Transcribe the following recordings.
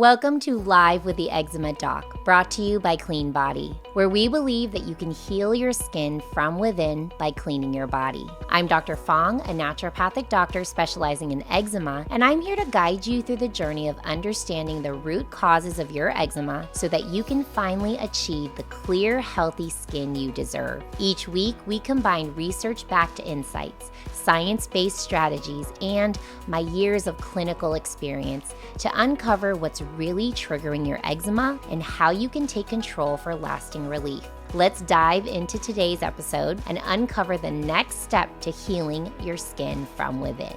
Welcome to Live with the Eczema Doc, brought to you by Clean Body, where we believe that you can heal your skin from within by cleaning your body. I'm Dr. Fong, a naturopathic doctor specializing in eczema, and I'm here to guide you through the journey of understanding the root causes of your eczema so that you can finally achieve the clear, healthy skin you deserve. Each week, we combine research-backed insights, science-based strategies, and my years of clinical experience to uncover what's really triggering your eczema and how you can take control for lasting relief. Let's dive into today's episode and uncover the next step to healing your skin from within.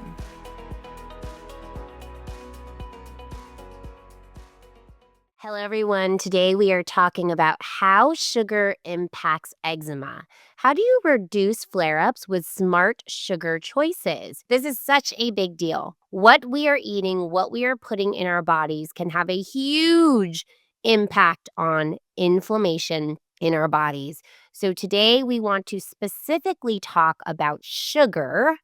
Hello, everyone. Today we are talking about how sugar impacts eczema. How do you reduce flare-ups with smart sugar choices? This is such a big deal. What we are eating, what we are putting in our bodies can have a huge impact on inflammation in our bodies. So today we want to specifically talk about sugar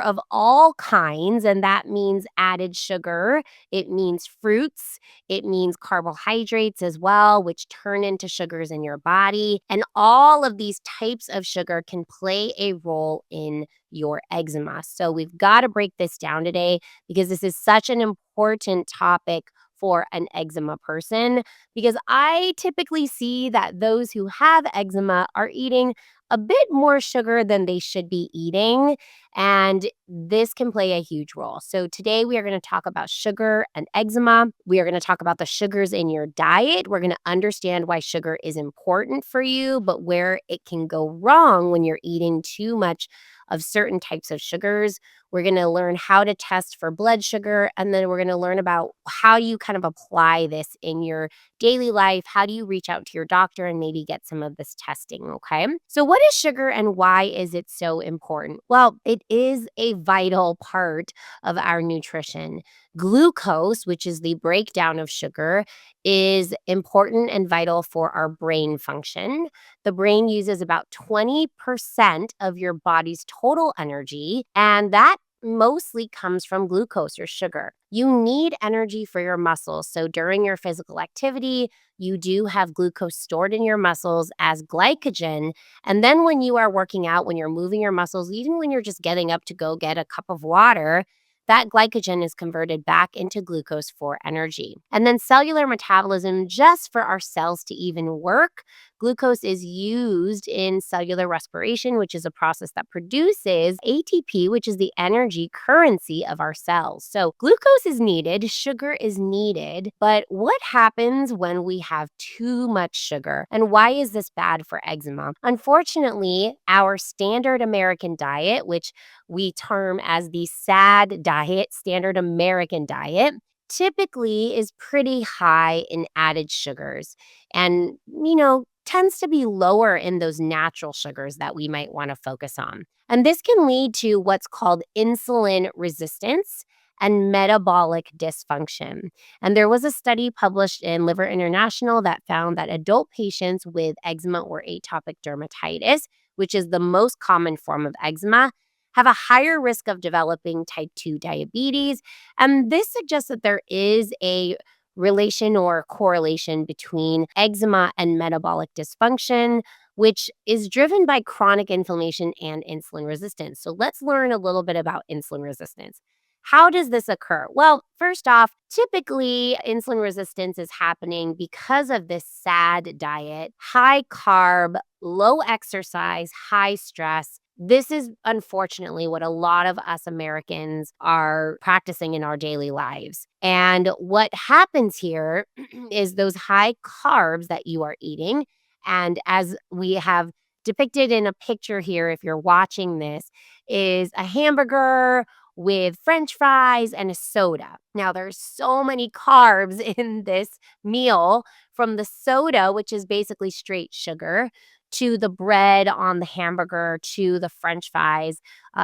of all kinds, and that means added sugar. It means fruits. It means carbohydrates as well, which turn into sugars in your body. And all of these types of sugar can play a role in your eczema. So we've got to break this down today because this is such an important topic for an eczema person, because I typically see that those who have eczema are eating a bit more sugar than they should be eating, and this can play a huge role. So today we are going to talk about sugar and eczema. We are going to talk about the sugars in your diet. We're going to understand why sugar is important for you, but where it can go wrong when you're eating too much of certain types of sugars. We're going to learn how to test for blood sugar, and then we're going to learn about how you kind of apply this in your daily life. How do you reach out to your doctor and maybe get some of this testing, okay? So what is sugar and why is it so important? Well, it is a vital part of our nutrition. Glucose, which is the breakdown of sugar, is important and vital for our brain function. The brain uses about 20% of your body's total energy, and that mostly comes from glucose or sugar. You need energy for your muscles. So during your physical activity, you do have glucose stored in your muscles as glycogen. And then when you are working out, when you're moving your muscles, even when you're just getting up to go get a cup of water, that glycogen is converted back into glucose for energy. And then cellular metabolism, just for our cells to even work, glucose is used in cellular respiration, which is a process that produces ATP, which is the energy currency of our cells. So glucose is needed, sugar is needed, but what happens when we have too much sugar? And why is this bad for eczema? Unfortunately, our standard American diet, which we term as the SAD diet, standard American diet, typically is pretty high in added sugars and, tends to be lower in those natural sugars that we might want to focus on. And this can lead to what's called insulin resistance and metabolic dysfunction. And there was a study published in Liver International that found that adult patients with eczema or atopic dermatitis, which is the most common form of eczema, have a higher risk of developing type 2 diabetes. And this suggests that there is a relation or correlation between eczema and metabolic dysfunction, which is driven by chronic inflammation and insulin resistance. So let's learn a little bit about insulin resistance. How does this occur? Well, first off, typically insulin resistance is happening because of this SAD diet, high carb, low exercise, high stress. This is unfortunately what a lot of us Americans are practicing in our daily lives. And what happens here is those high carbs that you are eating, and as we have depicted in a picture here, if you're watching this, is a hamburger with French fries and a soda. Now, there's so many carbs in this meal, from the soda, which is basically straight sugar, to the bread on the hamburger, to the French fries.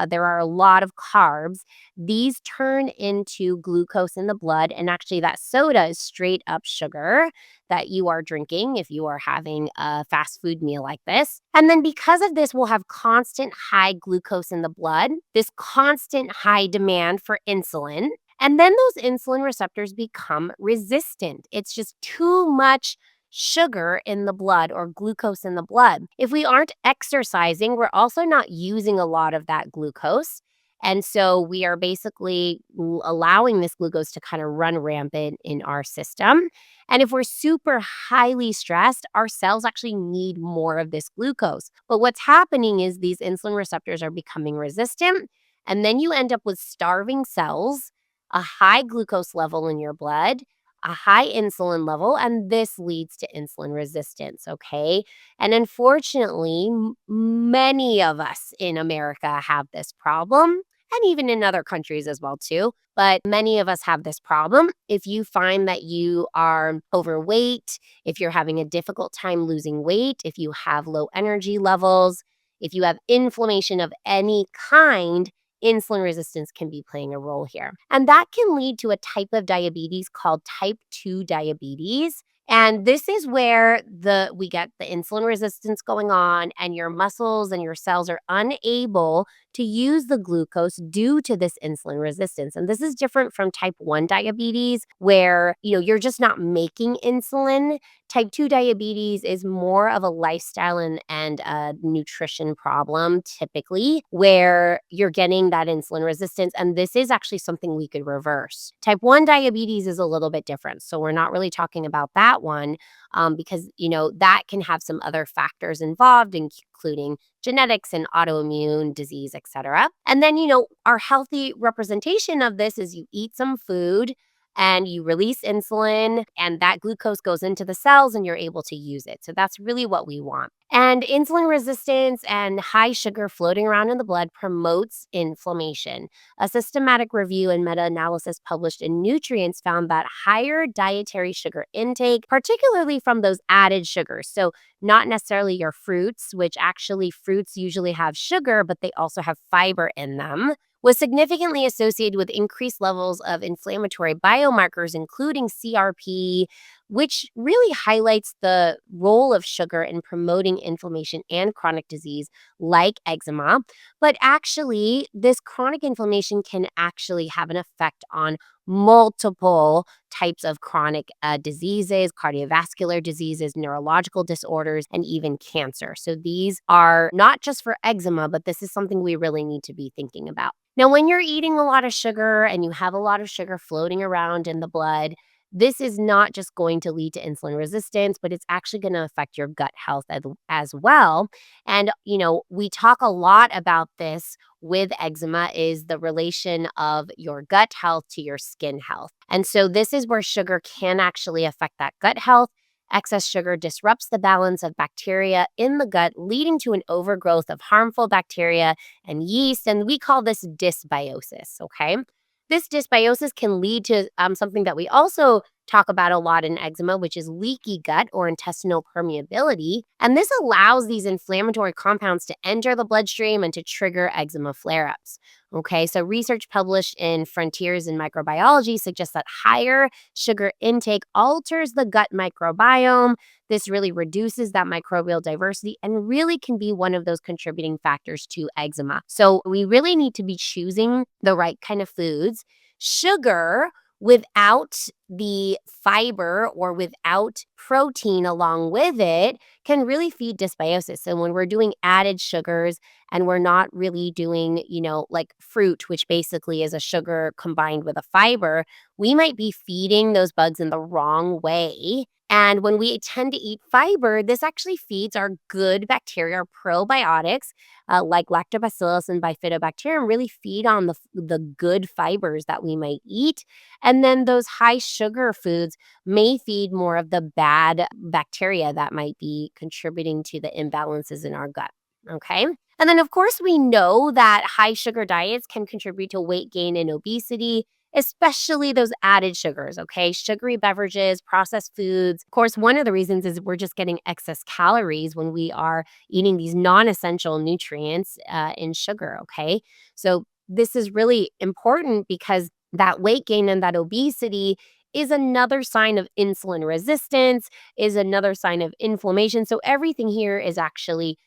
There are a lot of carbs. These turn into glucose in the blood. And actually, that soda is straight up sugar that you are drinking if you are having a fast food meal like this. And then because of this, we'll have constant high glucose in the blood, this constant high demand for insulin. And then those insulin receptors become resistant. It's just too much sugar in the blood or glucose in the blood. If we aren't exercising, we're also not using a lot of that glucose. And so we are basically allowing this glucose to kind of run rampant in our system. And if we're super highly stressed, our cells actually need more of this glucose. But what's happening is these insulin receptors are becoming resistant. And then you end up with starving cells, a high glucose level in your blood, a high insulin level, and this leads to insulin resistance. Okay. And unfortunately, many of us in America have this problem, and even in other countries as well too. But many of us have this problem. If you find that you are overweight, if you're having a difficult time losing weight, if you have low energy levels, if you have inflammation of any kind, insulin resistance can be playing a role here. And that can lead to a type of diabetes called type 2 diabetes. And this is where we get the insulin resistance going on, and your muscles and your cells are unable to use the glucose due to this insulin resistance. And this is different from type 1 diabetes where, you're just not making insulin. Type 2 diabetes is more of a lifestyle and a nutrition problem typically, where you're getting that insulin resistance. And this is actually something we could reverse. Type 1 diabetes is a little bit different. So we're not really talking about that one because, that can have some other factors involved, including genetics and autoimmune disease, etc. And then, our healthy representation of this is you eat some food and you release insulin, and that glucose goes into the cells and you're able to use it. So that's really what we want. And insulin resistance and high sugar floating around in the blood promotes inflammation. A systematic review and meta-analysis published in Nutrients found that higher dietary sugar intake, particularly from those added sugars, so not necessarily your fruits, which actually fruits usually have sugar, but they also have fiber in them, was significantly associated with increased levels of inflammatory biomarkers, including CRP, which really highlights the role of sugar in promoting inflammation and chronic disease like eczema. But actually, this chronic inflammation can actually have an effect on multiple types of chronic diseases, cardiovascular diseases, neurological disorders, and even cancer. So these are not just for eczema, but this is something we really need to be thinking about. Now, when you're eating a lot of sugar and you have a lot of sugar floating around in the blood, this is not just going to lead to insulin resistance, but it's actually going to affect your gut health as well. And, we talk a lot about this with eczema is the relation of your gut health to your skin health. And so this is where sugar can actually affect that gut health. Excess sugar disrupts the balance of bacteria in the gut, leading to an overgrowth of harmful bacteria and yeast. And we call this dysbiosis, okay? This dysbiosis can lead to something that we also talk about a lot in eczema, which is leaky gut or intestinal permeability. And this allows these inflammatory compounds to enter the bloodstream and to trigger eczema flare ups. Okay, so research published in Frontiers in Microbiology suggests that higher sugar intake alters the gut microbiome. This really reduces that microbial diversity and really can be one of those contributing factors to eczema. So we really need to be choosing the right kind of foods. Sugar without the fiber or without protein along with it can really feed dysbiosis. And when we're doing added sugars and we're not really doing, like fruit, which basically is a sugar combined with a fiber, we might be feeding those bugs in the wrong way. And when we tend to eat fiber, this actually feeds our good bacteria, our probiotics, like lactobacillus and bifidobacterium, really feed on the good fibers that we might eat. And then those high sugar foods may feed more of the bad bacteria that might be contributing to the imbalances in our gut. Okay. And then, of course, we know that high sugar diets can contribute to weight gain and obesity, especially those added sugars, okay? Sugary beverages, processed foods. Of course, one of the reasons is we're just getting excess calories when we are eating these non-essential nutrients in sugar, okay? So this is really important because that weight gain and that obesity is another sign of insulin resistance, is another sign of inflammation. So everything here is actually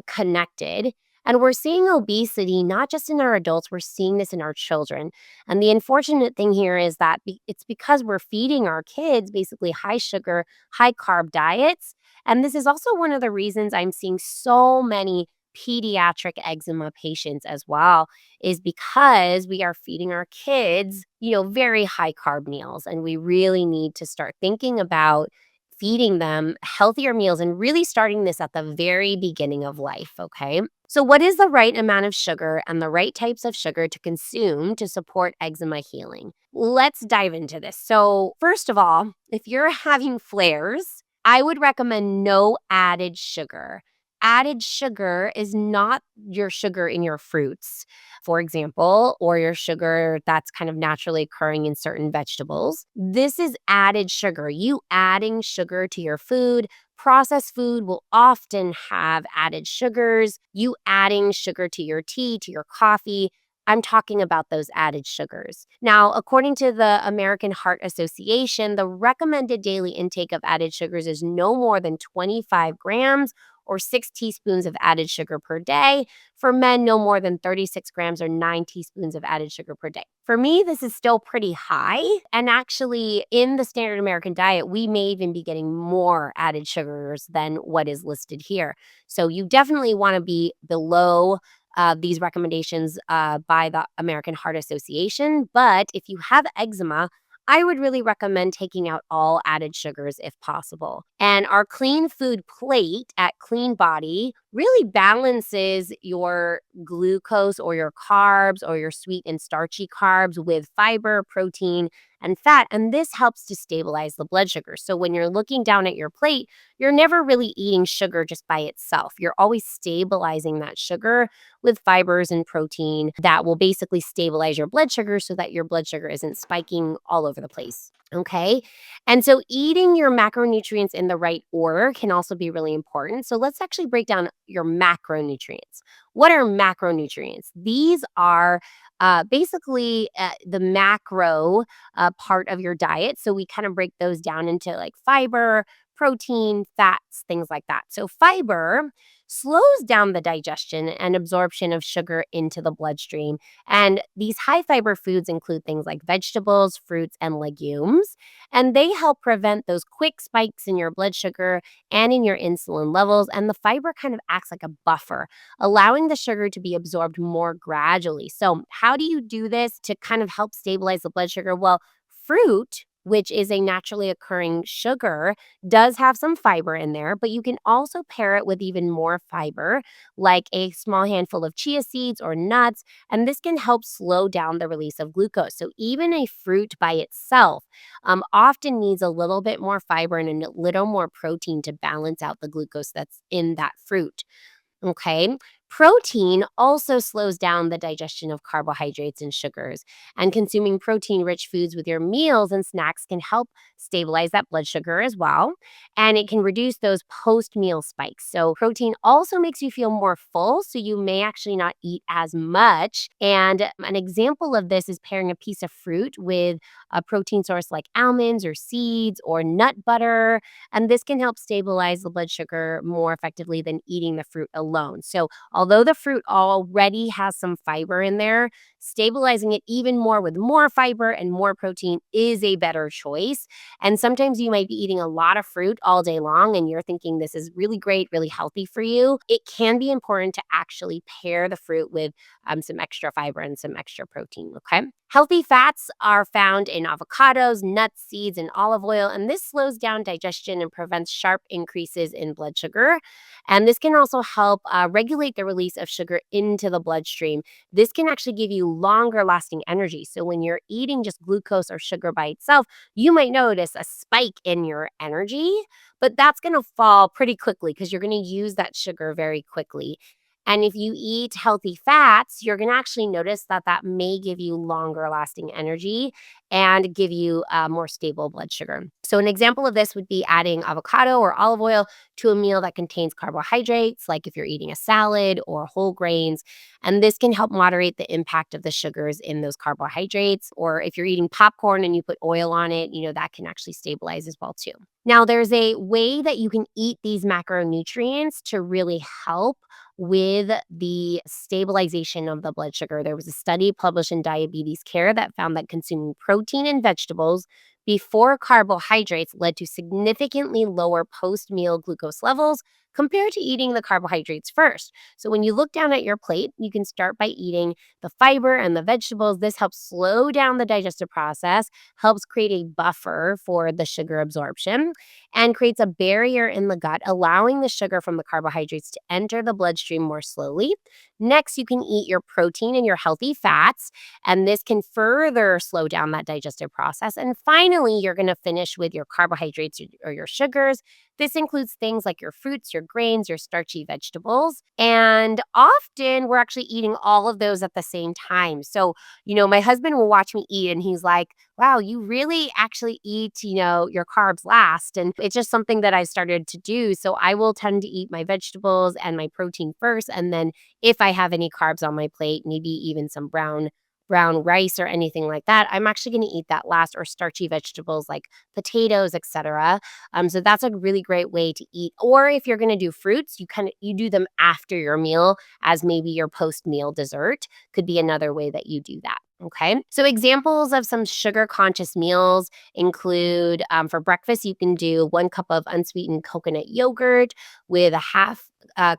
connected. And we're seeing obesity not just in our adults, we're seeing this in our children. And the unfortunate thing here is that it's because we're feeding our kids basically high sugar, high carb diets. And this is also one of the reasons I'm seeing so many pediatric eczema patients as well, is because we are feeding our kids, very high carb meals. And we really need to start thinking about feeding them healthier meals and really starting this at the very beginning of life. Okay. So, what is the right amount of sugar and the right types of sugar to consume to support eczema healing? Let's dive into this. So, first of all, if you're having flares, I would recommend no added sugar. Added sugar is not your sugar in your fruits, for example, or your sugar that's kind of naturally occurring in certain vegetables. This is added sugar. You adding sugar to your food. Processed food will often have added sugars. You adding sugar to your tea, to your coffee. I'm talking about those added sugars. Now, according to the American Heart Association, the recommended daily intake of added sugars is no more than 25 grams or 6 teaspoons of added sugar per day. For men, no more than 36 grams or 9 teaspoons of added sugar per day. For me, this is still pretty high. And actually, in the standard American diet, we may even be getting more added sugars than what is listed here. So you definitely want to be below these recommendations by the American Heart Association. But if you have eczema, I would really recommend taking out all added sugars if possible. And our clean food plate at Clean Body really balances your glucose or your carbs or your sweet and starchy carbs with fiber, protein, and fat. And this helps to stabilize the blood sugar. So when you're looking down at your plate, you're never really eating sugar just by itself. You're always stabilizing that sugar with fibers and protein that will basically stabilize your blood sugar so that your blood sugar isn't spiking all over the place. Okay. And so eating your macronutrients in the right order can also be really important. So let's actually break down your macronutrients. What are macronutrients? These are basically the macro part of your diet. So we kind of break those down into like fiber, protein, fats, things like that. So fiber slows down the digestion and absorption of sugar into the bloodstream. And these high fiber foods include things like vegetables, fruits, and legumes. And they help prevent those quick spikes in your blood sugar and in your insulin levels. And the fiber kind of acts like a buffer, allowing the sugar to be absorbed more gradually. So, how do you do this to kind of help stabilize the blood sugar? Well, fruit, which is a naturally occurring sugar, does have some fiber in there, but you can also pair it with even more fiber, like a small handful of chia seeds or nuts, and this can help slow down the release of glucose. So, even a fruit by itself often needs a little bit more fiber and a little more protein to balance out the glucose that's in that fruit. Okay. Protein also slows down the digestion of carbohydrates and sugars. And consuming protein rich foods with your meals and snacks can help stabilize that blood sugar as well. And it can reduce those post meal spikes. So, protein also makes you feel more full. So, you may actually not eat as much. And an example of this is pairing a piece of fruit with a protein source like almonds or seeds or nut butter, and this can help stabilize the blood sugar more effectively than eating the fruit alone. So, although the fruit already has some fiber in there, stabilizing it even more with more fiber and more protein is a better choice. And sometimes you might be eating a lot of fruit all day long and you're thinking this is really great, really healthy for you. It can be important to actually pair the fruit with some extra fiber and some extra protein. Okay. Healthy fats are found in avocados, nuts, seeds, and olive oil, and this slows down digestion and prevents sharp increases in blood sugar. And this can also help regulate the release of sugar into the bloodstream. This can actually give you longer lasting energy. So, when you're eating just glucose or sugar by itself, you might notice a spike in your energy, but that's going to fall pretty quickly because you're going to use that sugar very quickly. And if you eat healthy fats, you're going to actually notice that that may give you longer lasting energy and give you more stable blood sugar. So, an example of this would be adding avocado or olive oil to a meal that contains carbohydrates, like if you're eating a salad or whole grains. And this can help moderate the impact of the sugars in those carbohydrates. Or if you're eating popcorn and you put oil on it, that can actually stabilize as well, too. Now, there's a way that you can eat these macronutrients to really help with the stabilization of the blood sugar. There was a study published in Diabetes Care that found that consuming protein and vegetables before carbohydrates led to significantly lower post meal glucose levels compared to eating the carbohydrates first. So, when you look down at your plate, you can start by eating the fiber and the vegetables. This helps slow down the digestive process, helps create a buffer for the sugar absorption, and creates a barrier in the gut, allowing the sugar from the carbohydrates to enter the bloodstream more slowly. Next, you can eat your protein and your healthy fats, and this can further slow down that digestive process. And finally, you're going to finish with your carbohydrates or your sugars. This includes things like your fruits, your grains, your starchy vegetables. And often we're actually eating all of those at the same time. So, my husband will watch me eat and he's like, wow, you really actually eat, your carbs last. And it's just something that I started to do. So I will tend to eat my vegetables and my protein first. And then if I have any carbs on my plate, maybe even some brown rice or anything like that, I'm actually going to eat that last, or starchy vegetables like potatoes, etc. So that's a really great way to eat. Or if you're going to do fruits, you do them after your meal as maybe your post meal dessert. Could be another way that you do that. Okay. So examples of some sugar conscious meals include, for breakfast, you can do 1 cup of unsweetened coconut yogurt with a half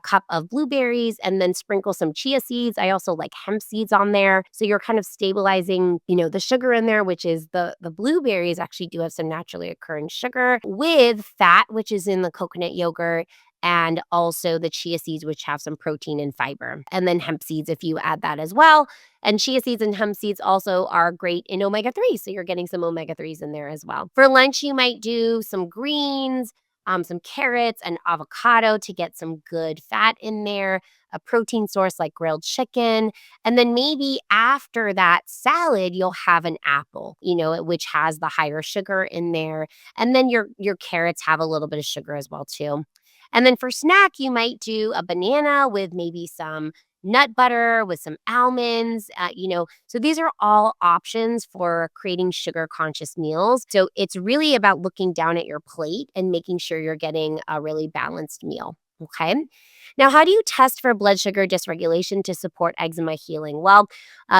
cup of blueberries, and then sprinkle some chia seeds. I also like hemp seeds on there. So you're kind of stabilizing, the sugar in there, which is the blueberries actually do have some naturally occurring sugar with fat, which is in the coconut yogurt, and also the chia seeds, which have some protein and fiber. And then hemp seeds, if you add that as well. And chia seeds and hemp seeds also are great in omega 3. So you're getting some omega 3s in there as well. For lunch, you might do some greens, some carrots and avocado to get some good fat in there, a protein source like grilled chicken. And then maybe after that salad, you'll have an apple, which has the higher sugar in there. And then your carrots have a little bit of sugar as well too. And then for snack, you might do a banana with maybe some nut butter with some almonds, So these are all options for creating sugar conscious meals. So it's really about looking down at your plate and making sure you're getting a really balanced meal. Okay. Now, how do you test for blood sugar dysregulation to support eczema healing? Well,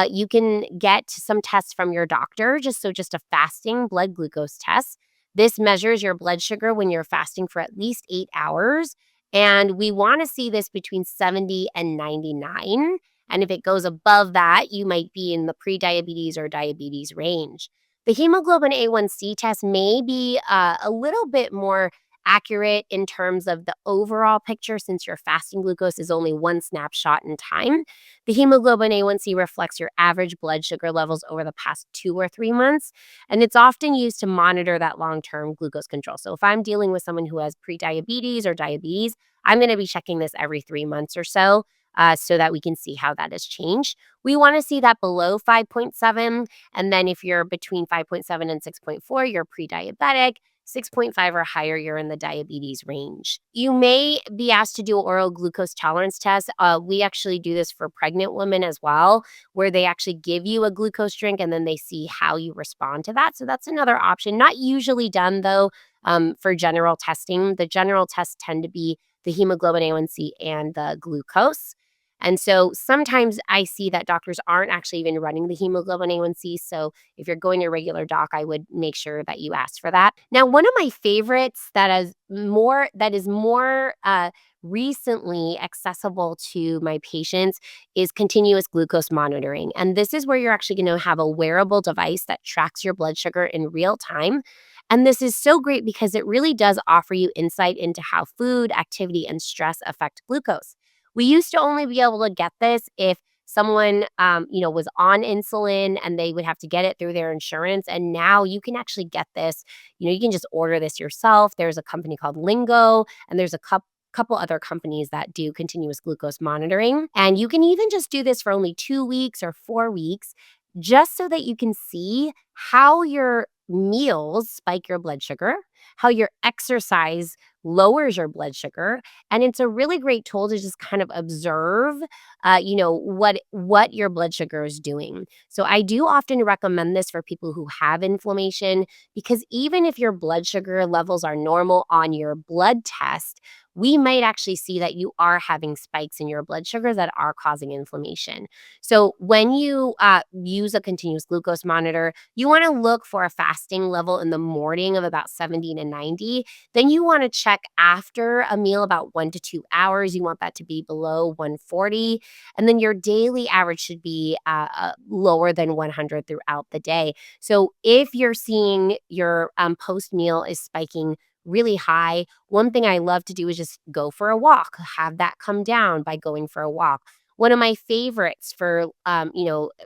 you can get some tests from your doctor, just a fasting blood glucose test. This measures your blood sugar when you're fasting for at least 8 hours. And we want to see this between 70 and 99. And if it goes above that, you might be in the prediabetes or diabetes range. The hemoglobin A1C test may be a little bit more accurate in terms of the overall picture, since your fasting glucose is only one snapshot in time. The hemoglobin A1C reflects your average blood sugar levels over the past 2 or 3 months, and it's often used to monitor that long-term glucose control. So if I'm dealing with someone who has prediabetes or diabetes, I'm going to be checking this every 3 months or so that we can see how that has changed. We want to see that below 5.7. And then if you're between 5.7 and 6.4, you're pre-diabetic. 6.5 or higher, you're in the diabetes range. You may be asked to do an oral glucose tolerance test. We actually do this for pregnant women as well, where they actually give you a glucose drink and then they see how you respond to that. So that's another option. Not usually done, though, for general testing. The general tests tend to be the hemoglobin A1C and the glucose. And so sometimes I see that doctors aren't actually even running the hemoglobin A1C. So if you're going to a regular doc, I would make sure that you ask for that. Now, one of my favorites that is more recently accessible to my patients is continuous glucose monitoring. And this is where you're actually going to have a wearable device that tracks your blood sugar in real time. And this is so great because it really does offer you insight into how food, activity, and stress affect glucose. We used to only be able to get this if someone, was on insulin and they would have to get it through their insurance. And now you can actually get this. You can just order this yourself. There's a company called Lingo, and there's a couple other companies that do continuous glucose monitoring. And you can even just do this for only 2 weeks or 4 weeks, just so that you can see how your meals spike your blood sugar, how your exercise lowers your blood sugar. And it's a really great tool to just kind of observe, what your blood sugar is doing. So I do often recommend this for people who have inflammation because even if your blood sugar levels are normal on your blood test, we might actually see that you are having spikes in your blood sugar that are causing inflammation. So, when you use a continuous glucose monitor, you want to look for a fasting level in the morning of about 70 to 90. Then you want to check after a meal about 1 to 2 hours. You want that to be below 140. And then your daily average should be lower than 100 throughout the day. So, if you're seeing your post meal is spiking really high, one thing I love to do is just go for a walk, have that come down by going for a walk. One of my favorites for,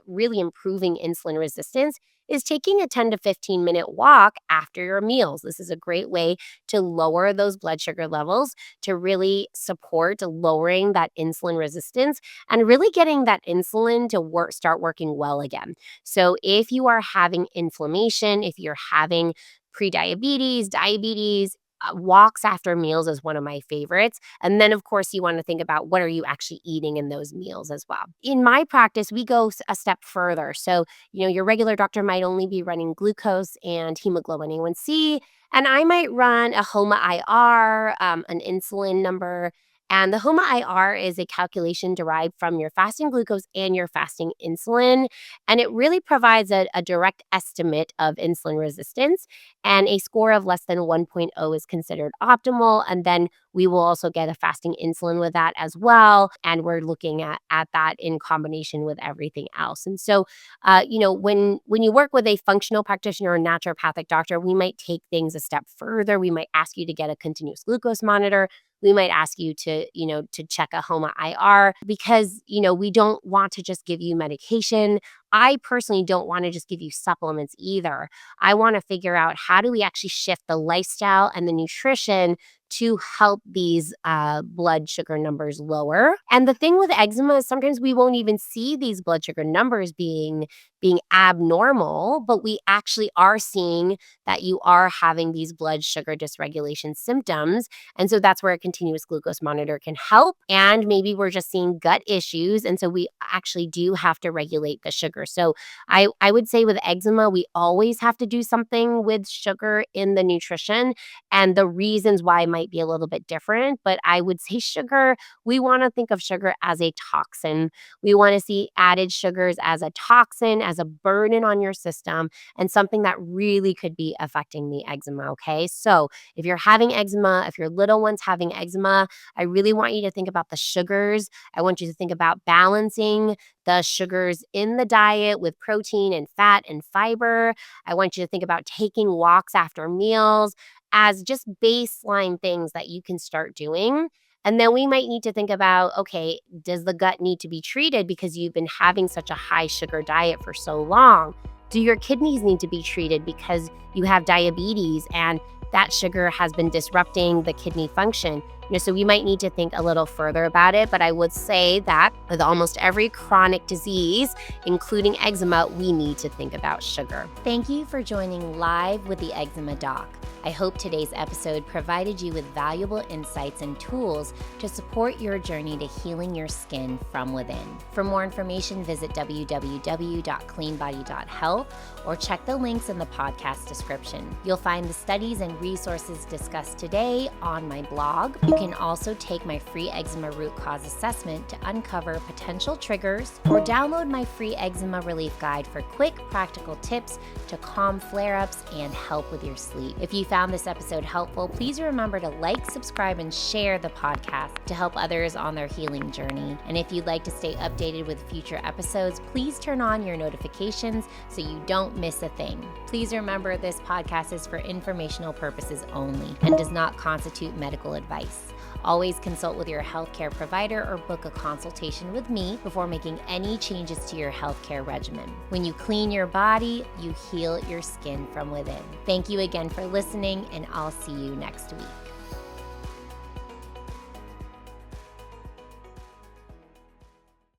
really improving insulin resistance is taking a 10 to 15-minute walk after your meals. This is a great way to lower those blood sugar levels, to really support lowering that insulin resistance and really getting that insulin to start working well again. So if you are having inflammation, if you're having prediabetes, diabetes, walks after meals is one of my favorites. And then, of course, you want to think about what are you actually eating in those meals as well. In my practice, we go a step further. So, your regular doctor might only be running glucose and hemoglobin A1C, and I might run a HOMA-IR, an insulin number. And the HOMA-IR is a calculation derived from your fasting glucose and your fasting insulin. And it really provides a direct estimate of insulin resistance. And a score of less than 1.0 is considered optimal. And then we will also get a fasting insulin with that as well. And we're looking at that in combination with everything else. And so, when you work with a functional practitioner or naturopathic doctor, we might take things a step further. We might ask you to get a continuous glucose monitor. We might ask you to check a HOMA-IR because, we don't want to just give you medication. I personally don't want to just give you supplements either. I want to figure out how do we actually shift the lifestyle and the nutrition to help these blood sugar numbers lower. And the thing with eczema is sometimes we won't even see these blood sugar numbers being abnormal, but we actually are seeing that you are having these blood sugar dysregulation symptoms. And so that's where a continuous glucose monitor can help. And maybe we're just seeing gut issues. And so we actually do have to regulate the sugar. So I would say with eczema, we always have to do something with sugar in the nutrition. And the reasons why might be a little bit different. But I would say sugar, we want to think of sugar as a toxin. We want to see added sugars as a toxin, as a burden on your system, and something that really could be affecting the eczema. Okay. So if you're having eczema, if your little one's having eczema, I really want you to think about the sugars. I want you to think about balancing the sugars in the diet with protein and fat and fiber. I want you to think about taking walks after meals as just baseline things that you can start doing. And then we might need to think about, okay, does the gut need to be treated because you've been having such a high sugar diet for so long? Do your kidneys need to be treated because you have diabetes and that sugar has been disrupting the kidney function? So we might need to think a little further about it. But I would say that with almost every chronic disease, including eczema, we need to think about sugar. Thank you for joining live with the Eczema Doc. I hope today's episode provided you with valuable insights and tools to support your journey to healing your skin from within. For more information, visit www.cleanbody.health or check the links in the podcast description. You'll find the studies and resources discussed today on my blog. You can also take my free eczema root cause assessment to uncover potential triggers or download my free eczema relief guide for quick, practical tips to calm flare-ups and help with your sleep. If you found this episode helpful, please remember to like, subscribe, and share the podcast to help others on their healing journey. And if you'd like to stay updated with future episodes, please turn on your notifications so you don't miss a thing. Please remember this podcast is for informational purposes only and does not constitute medical advice. Always consult with your healthcare provider or book a consultation with me before making any changes to your healthcare regimen. When you clean your body, you heal your skin from within. Thank you again for listening, and I'll see you next week.